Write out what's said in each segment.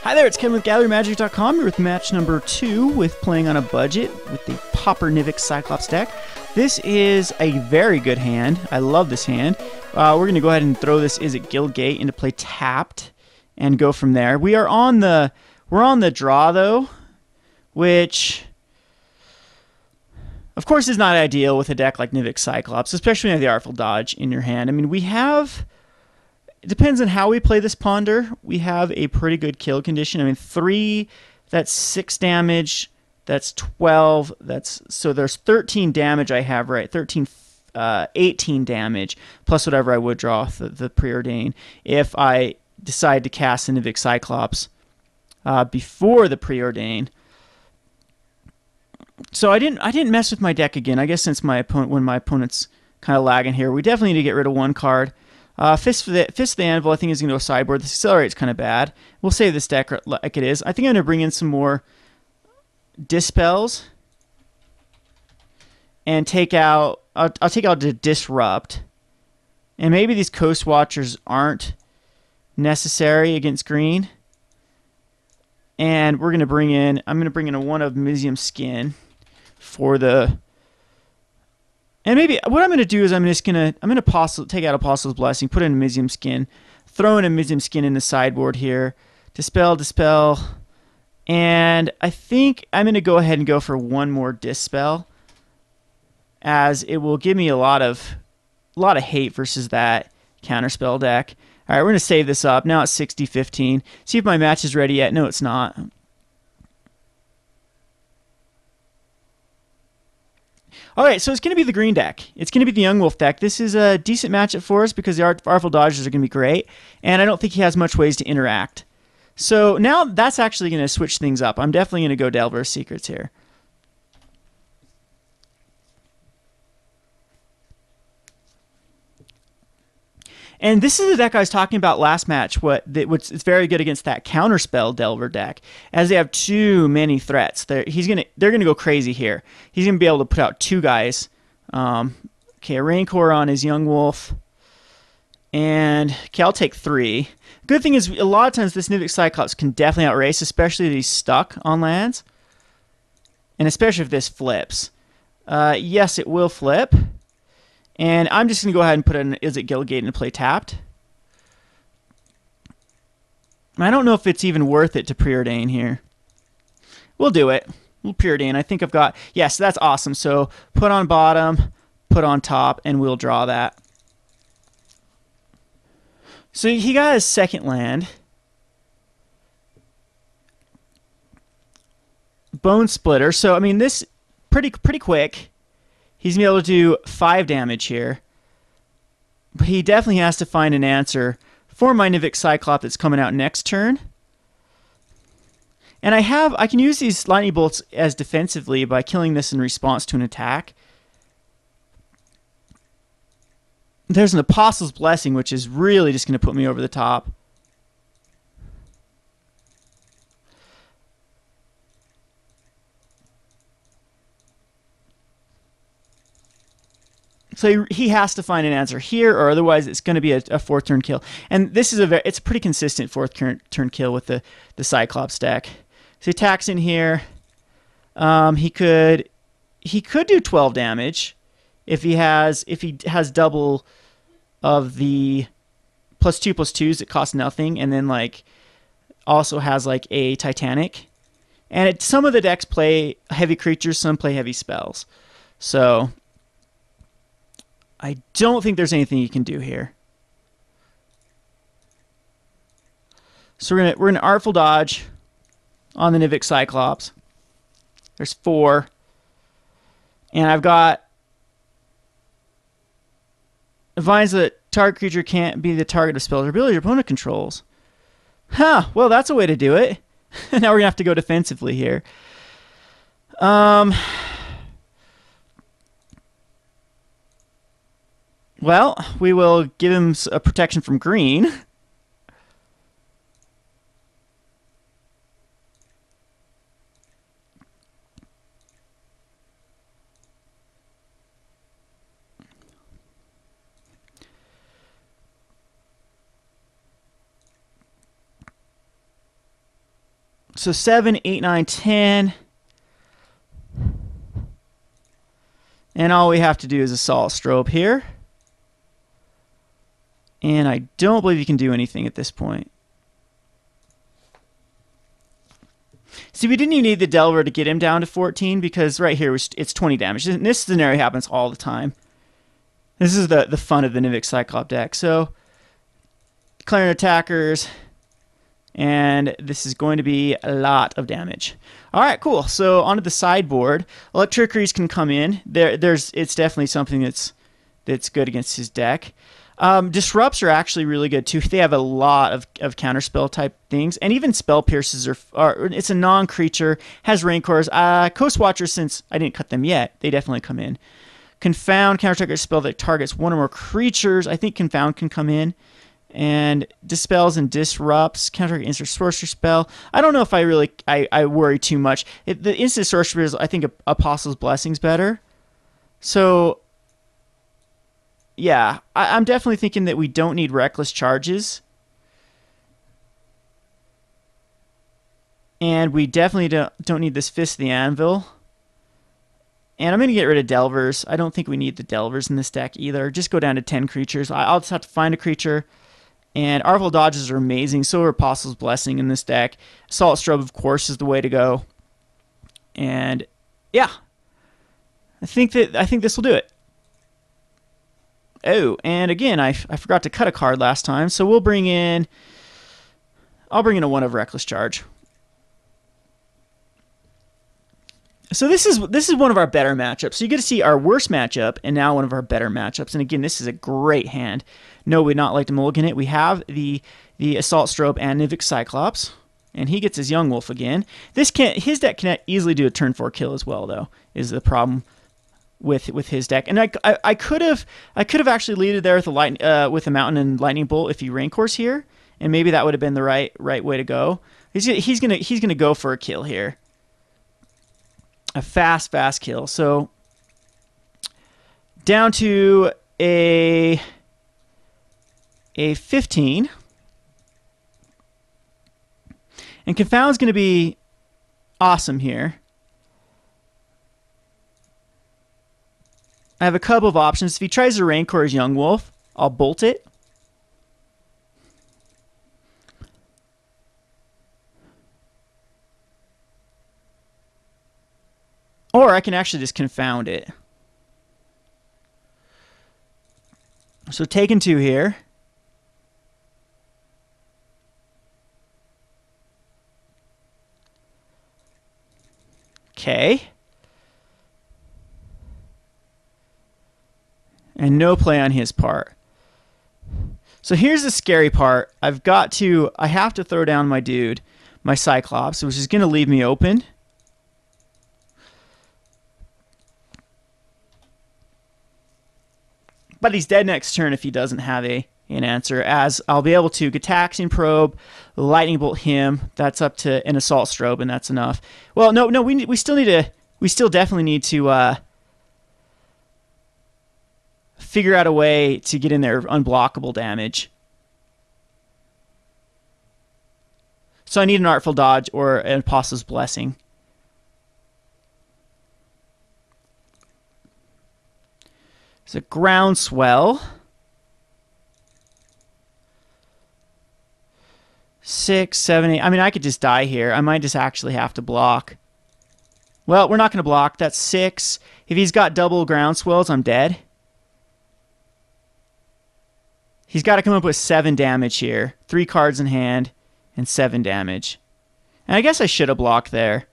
Hi there, it's Ken with GalleryMagic.com. You're with match number 2 with playing on a budget with the Pauper Nivix Cyclops deck. This is a very good hand. I love this hand. We're going to go ahead and throw this Izzet Guildgate into play tapped and go from there. We're on the draw though, which of course is not ideal with a deck like Nivix Cyclops, especially when you have the Artful Dodge in your hand. I mean, it depends on how we play this Ponder. We have a pretty good kill condition. I mean, 3, that's 6 damage. That's 12. So there's 13 damage I have, right? 18 damage, plus whatever I would draw the Preordain. If I decide to cast the Nivix Cyclops before the Preordain. So I didn't mess with my deck again. I guess since when my opponent's kind of lagging here, we definitely need to get rid of one card. Fist of the Anvil, I think, is going to go sideboard. This Accelerate's kind of bad. We'll save this deck like it is. I think I'm going to bring in some more Dispels and take out. I'll take out the Disrupt, and maybe these Coast Watchers aren't necessary against green. And we're going to bring in. I'm going to bring in a one of Mizium Skin for the. And maybe what I'm going to do is I'm going to take out Apostle's Blessing, put in a Mizium Skin, throw in a Mizium Skin in the sideboard here, Dispel, and I think I'm going to go ahead and go for one more Dispel, as it will give me a lot of hate versus that Counterspell deck. All right, we're going to save this up. Now it's 60-15. See if my match is ready yet. No, it's not. All right, so it's going to be the green deck. It's going to be the Young Wolf deck. This is a decent matchup for us because the Artful Dodgers are going to be great, and I don't think he has much ways to interact. So now that's actually going to switch things up. I'm definitely going to go Delver's Secrets here. And this is the deck I was talking about last match. It's very good against that Counterspell Delver deck, as they have too many threats. They're gonna go crazy here. He's gonna be able to put out 2 guys. Okay, a Rancor on his Young Wolf, and okay, I'll take 3. Good thing is a lot of times this Nivix Cyclops can definitely outrace, especially if he's stuck on lands, and especially if this flips. Yes, it will flip. And I'm just going to go ahead and put an Izzet Guildgate into play tapped. I don't know if it's even worth it to Preordain here. We'll do it. We'll Preordain. I think I've got... Yes, that's awesome. So put on bottom, put on top, and we'll draw that. So he got his second land. Bone Splitter. So, I mean, this pretty quick. He's going to be able to do 5 damage here. But he definitely has to find an answer for my Nivix Cyclops that's coming out next turn. And I can use these lightning bolts as defensively by killing this in response to an attack. There's an Apostle's Blessing, which is really just going to put me over the top. So he has to find an answer here, or otherwise it's going to be a 4th turn kill. And this is it's a pretty consistent 4th turn kill with the Cyclops deck. So he attacks in here. He could do 12 damage if he has double of the +2/+2s that cost nothing, and then like also has like a Titanic. And some of the decks play heavy creatures, some play heavy spells. So I don't think there's anything you can do here. So we're gonna Artful Dodge on the Nivix Cyclops. There's 4. And I've got defines that target creature can't be the target of spells or abilities your opponent controls. Huh, well that's a way to do it. Now we're gonna have to go defensively here. Well, we will give him a protection from green. So 7, 8, 9, 10. And all we have to do is Assault Strobe here. And I don't believe you can do anything at this point. See, we didn't even need the Delver to get him down to 14 because right here it's 20 damage. And this scenario happens all the time. This is the fun of the Nivix Cyclops deck. So, declaring attackers, and this is going to be a lot of damage. All right, cool. So onto the sideboard. Electrickeries can come in. It's definitely something that's good against his deck. Disrupts are actually really good too. They have a lot of counterspell type things, and even spell pierces are it's a non-creature, has Rancors. Coast Watchers, since I didn't cut them yet, they definitely come in. Confound, counter-target spell that targets one or more creatures. I think Confound can come in. And Dispels and Disrupts, counter instant sorcery spell. I don't know if I worry too much. The instant sorcery is, I think, Apostle's Blessing's better. So, yeah, I'm definitely thinking that we don't need Reckless Charges. And we definitely don't need this Fist of the Anvil. And I'm going to get rid of Delvers. I don't think we need the Delvers in this deck either. Just go down to 10 creatures. I'll just have to find a creature. And Artful Dodges are amazing. So are Apostle's Blessing in this deck. Assault Strobe, of course, is the way to go. And yeah, I think this will do it. Oh, and again, I forgot to cut a card last time, so I'll bring in a 1 of Reckless Charge. So this is one of our better matchups. So you get to see our worst matchup and now one of our better matchups. And again, this is a great hand. No, we'd not like to mulligan it. We have the Assault Strobe and Nivix Cyclops, and he gets his Young Wolf again. His deck can easily do a turn 4 kill as well, though. Is the problem with his deck? And I could have actually leaded there with a Mountain and Lightning Bolt if he Rancors here, and maybe that would have been the right way to go. He's gonna go for a kill here. A fast kill. So down to a 15. And Confound's going to be awesome here. I have a couple of options. If he tries to Rancor his Young Wolf, I'll bolt it. Or I can actually just Confound it. So taking 2 here. Okay. And no play on his part. So here's the scary part. I have to throw down my dude, my Cyclops, which is going to leave me open. But he's dead next turn if he doesn't have an answer, as I'll be able to Gitaxian Probe, Lightning Bolt him. That's up to an Assault Strobe, and that's enough. Well, no, we still definitely need to figure out a way to get in there unblockable damage. So I need an Artful Dodge or an Apostle's Blessing. It's a Groundswell. 6, 7, 8. I mean, I could just die here. I might just actually have to block. Well, we're not going to block. That's 6. If he's got double Groundswells, I'm dead. He's got to come up with 7 damage here. 3 cards in hand and 7 damage. And I guess I should have blocked there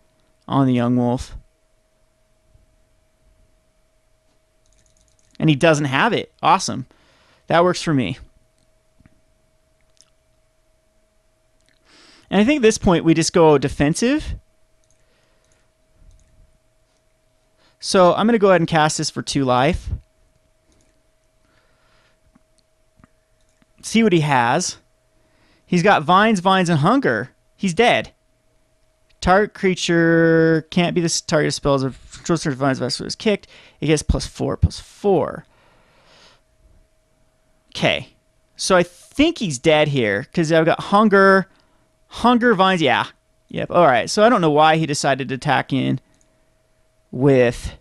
on the Young Wolf. And he doesn't have it. Awesome. That works for me. And I think at this point we just go defensive. So I'm going to go ahead and cast this for 2 life. See what he has. He's got Vines, and Hunger. He's dead. Target creature can't be the target of spells or control search Vines is kicked. It gets +4/+4. Okay. So I think he's dead here because I've got Hunger, Vines. Yeah. Yep. All right. So I don't know why he decided to attack in with.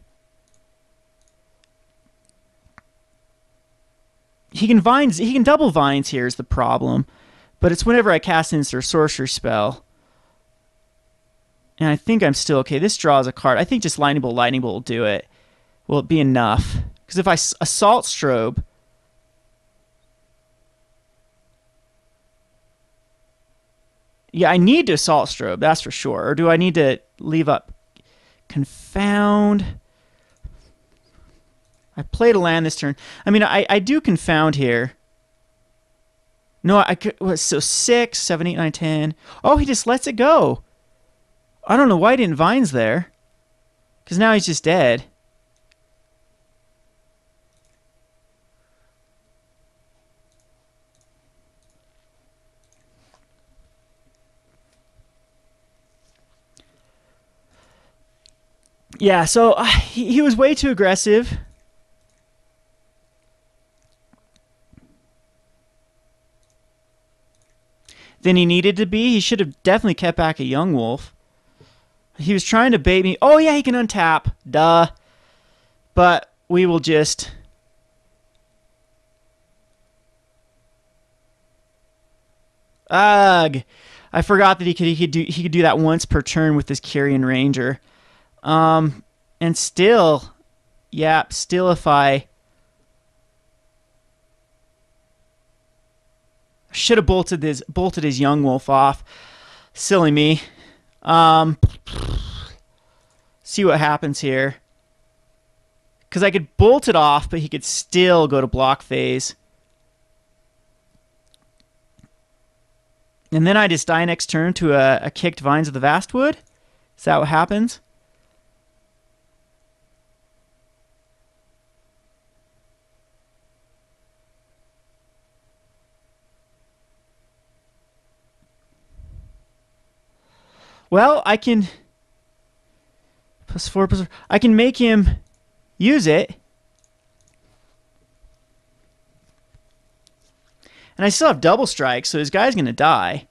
He can vines. He can double vines here is the problem, but it's whenever I cast an instant sorcery spell. And I think I'm still okay. This draws a card. I think just Lightning Bolt will do it. Will it be enough? Because if I Assault Strobe, yeah, I need to Assault Strobe, that's for sure. Or do I need to leave up Confound? I played a land this turn. I mean, I do Confound here. No, I could. So 6, 7, 8, 9, 10. Oh, he just lets it go. I don't know why he didn't Vines there. Because now he's just dead. Yeah, so he was way too aggressive. Than he needed to be. He should have definitely kept back a Young Wolf. He was trying to bait me. Oh, yeah, he can untap. Duh. But we will just... Ugh. I forgot that he could do that once per turn with this Carrion Ranger. And still, yeah, still if I should have bolted his Young Wolf off. Silly me. See what happens here. Because I could bolt it off, but he could still go to block phase. And then I just die next turn to a kicked Vines of the Vastwood. Is that what happens? Well, I can +4. I can make him use it. And I still have double strike, so this guy's going to die.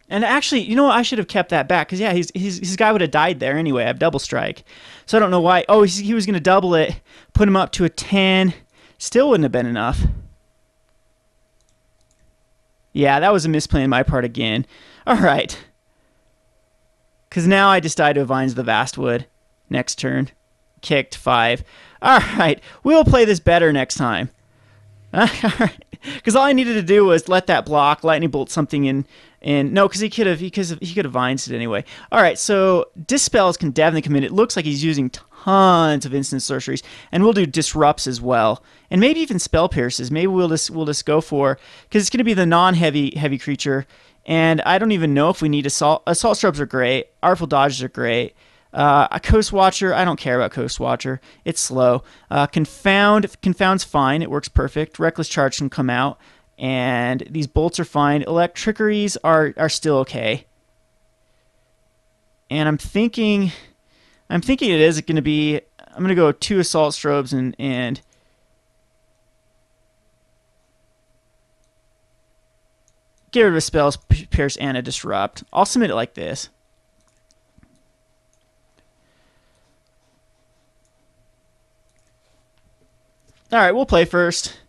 And actually, you know what? I should have kept that back because yeah, his guy would have died there anyway. I have double strike, so I don't know why. Oh, he was going to double it, put him up to a 10. Still wouldn't have been enough. Yeah, that was a misplay on my part again. All right, because now I just died to a Vines of the Vastwood next turn. Kicked 5. All right, we'll play this better next time. Because all I needed to do was let that block, Lightning Bolt something in. And no, because he could have Vines it anyway. All right, so Dispels can definitely come in. It looks like he's using tons of instant sorceries, and we'll do Disrupts as well, and maybe even Spell Pierces. Maybe we'll just go for, because it's going to be the non-heavy creature, and I don't even know if we need Assault Strobes are great. Artful Dodges are great. A Coast Watcher, I don't care about Coast Watcher. It's slow. Confound's fine. It works perfect. Reckless Charge can come out. And these bolts are fine. Electrickeries are still okay. And I'm thinking it is going to be, I'm going to go 2 Assault Strobes and get rid of a Spell Pierce and a Disrupt. I'll submit it like this. All right, we'll play first.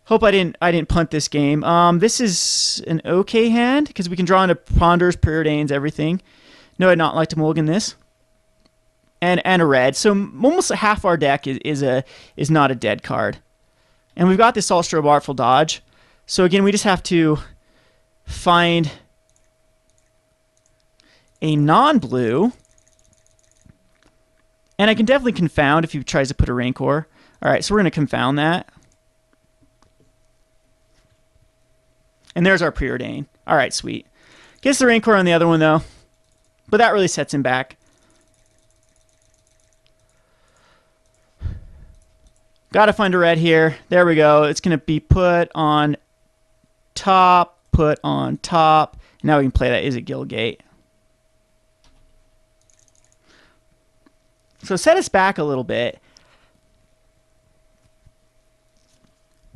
Hope I didn't punt this game. This is an okay hand because we can draw into Ponders, Preordains, everything. No, I'd not like to mulligan this. And a red. So almost half our deck is not a dead card. And we've got this Assault Strobe Artful Dodge. So again, we just have to find a non-blue. And I can definitely Confound if he tries to put a Rancor. All right, so we're going to Confound that. And there's our Preordain. All right, sweet. Gets the Rancor on the other one, though. But that really sets him back. Got to find a red here. There we go. It's going to be put on top, put on top. Now we can play that Izzet Guildgate. So set us back a little bit.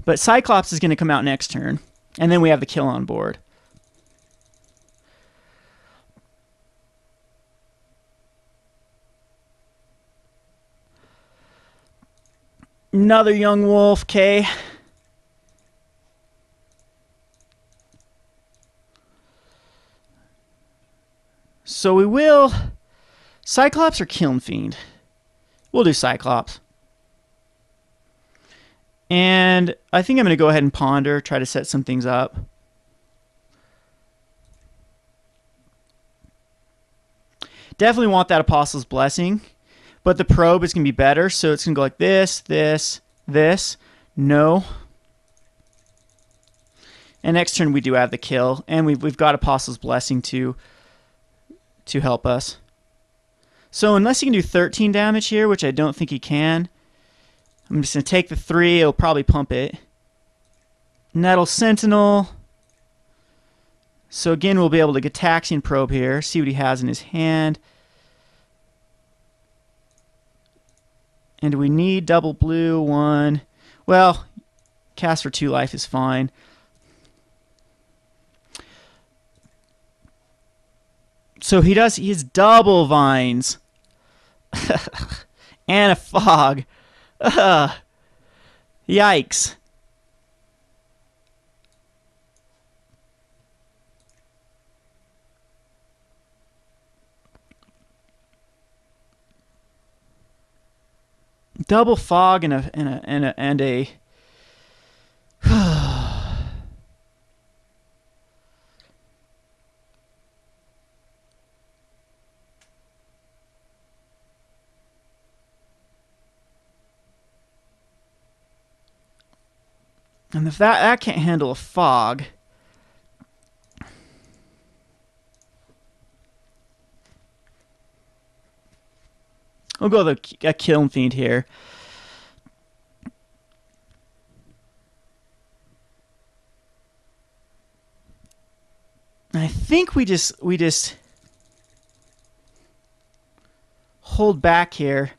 But Cyclops is going to come out next turn. And then we have the kill on board. Another young wolf, okay. So we will... Cyclops or Kiln Fiend? We'll do Cyclops. And I think I'm going to go ahead and ponder, try to set some things up. Definitely want that Apostle's Blessing, but the probe is going to be better, so it's going to go like this, this, this, no. And next turn we do have the kill, and we've got Apostle's Blessing to help us. So unless he can do 13 damage here, which I don't think he can, I'm just going to take the 3. It'll probably pump it. Nettle Sentinel. So again, we'll be able to Gitaxian Probe here, see what he has in his hand. And do we need double blue? 1. Well, cast for 2 life is fine. So he has double vines. And a fog. Yikes. Double fog and a and if that can't handle a fog, we'll go with a Kiln Fiend here. I think we just hold back here.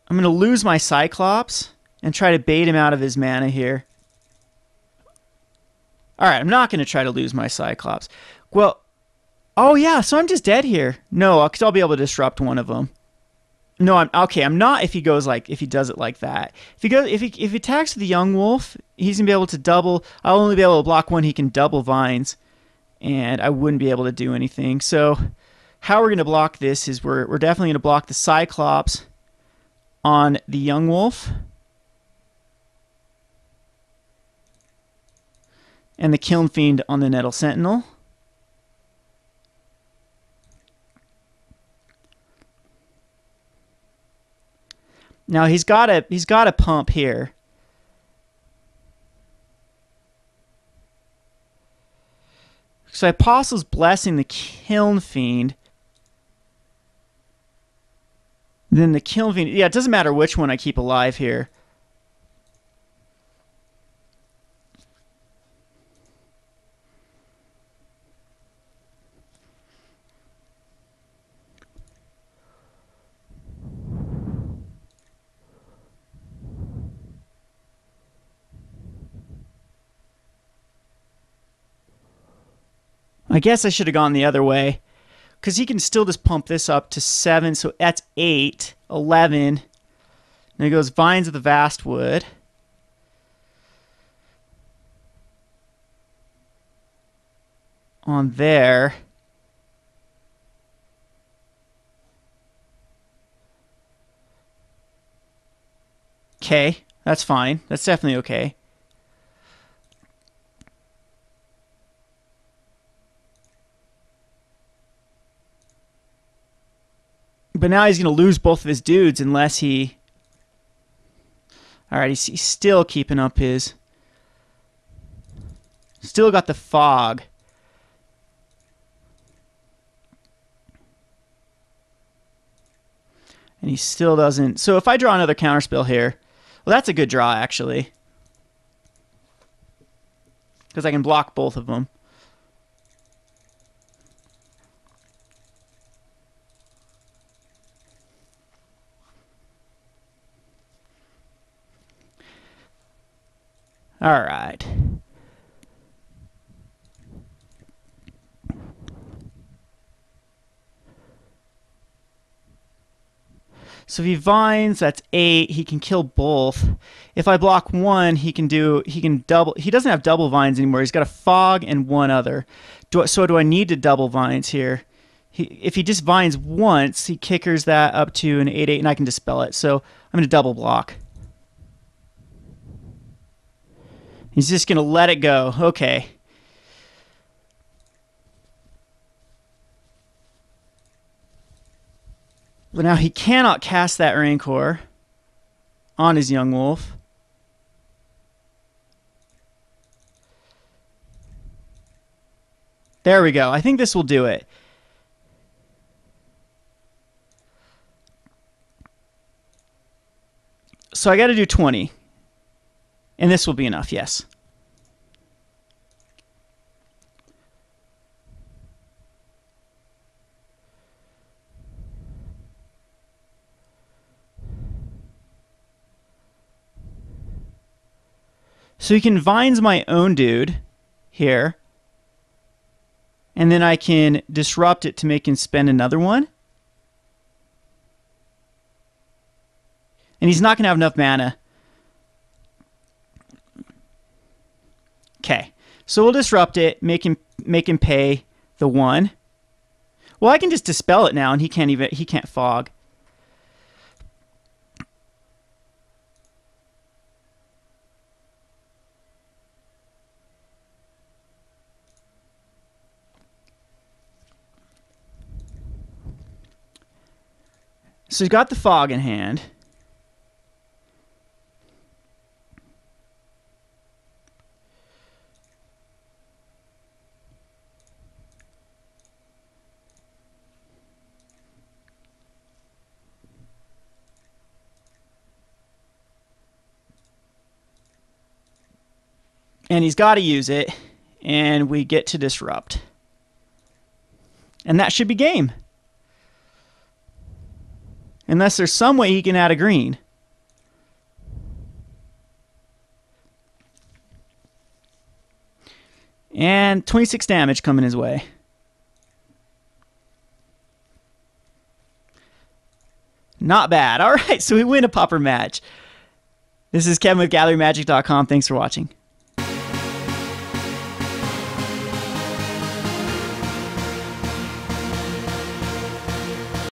I'm going to lose my Cyclops and try to bait him out of his mana here. Alright, I'm not going to try to lose my Cyclops. Well, oh yeah, so I'm just dead here. No, because I'll be able to disrupt one of them. No, I'm not if he does it like that. If he attacks the young wolf, he's going to be able to double. I'll only be able to block one, he can double vines. And I wouldn't be able to do anything. So how we're going to block this is we're definitely going to block the Cyclops on the young wolf. And the Kiln Fiend on the Nettle Sentinel. Now he's got a pump here. So Apostle's Blessing the Kiln Fiend. Then the Kiln Fiend. Yeah, it doesn't matter which one I keep alive here. I guess I should have gone the other way, because he can still just pump this up to 7, so that's 8, 11. Then it goes Vines of the Vastwood. On there. Okay, that's fine. That's definitely okay. But now he's going to lose both of his dudes unless he... Alright, he's still keeping up his... Still got the fog. And he still doesn't... So if I draw another counterspell here... Well, that's a good draw, actually. Because I can block both of them. All right. So if he vines, that's 8. He can kill both. If I block 1, he can double. He doesn't have double vines anymore. He's got a fog and 1 other. So do I need to double vines here? If he just vines once, he kickers that up to an 8/8, and I can dispel it. So I'm going to double block. He's just going to let it go. Okay. But now he cannot cast that Rancor on his Young Wolf. There we go. I think this will do it. So I got to do 20. And this will be enough, yes. So he can vines my own dude here. And then I can disrupt it to make him spend another one. And he's not going to have enough mana. Okay. So we'll disrupt it, make him pay the 1. Well, I can just dispel it now and he can't fog. So he's got the fog in hand. And he's got to use it, and we get to disrupt. And that should be game. Unless there's some way he can add a green. And 26 damage coming his way. Not bad. All right, so we win a Pauper match. This is Kevin with GatherMagic.com. Thanks for watching.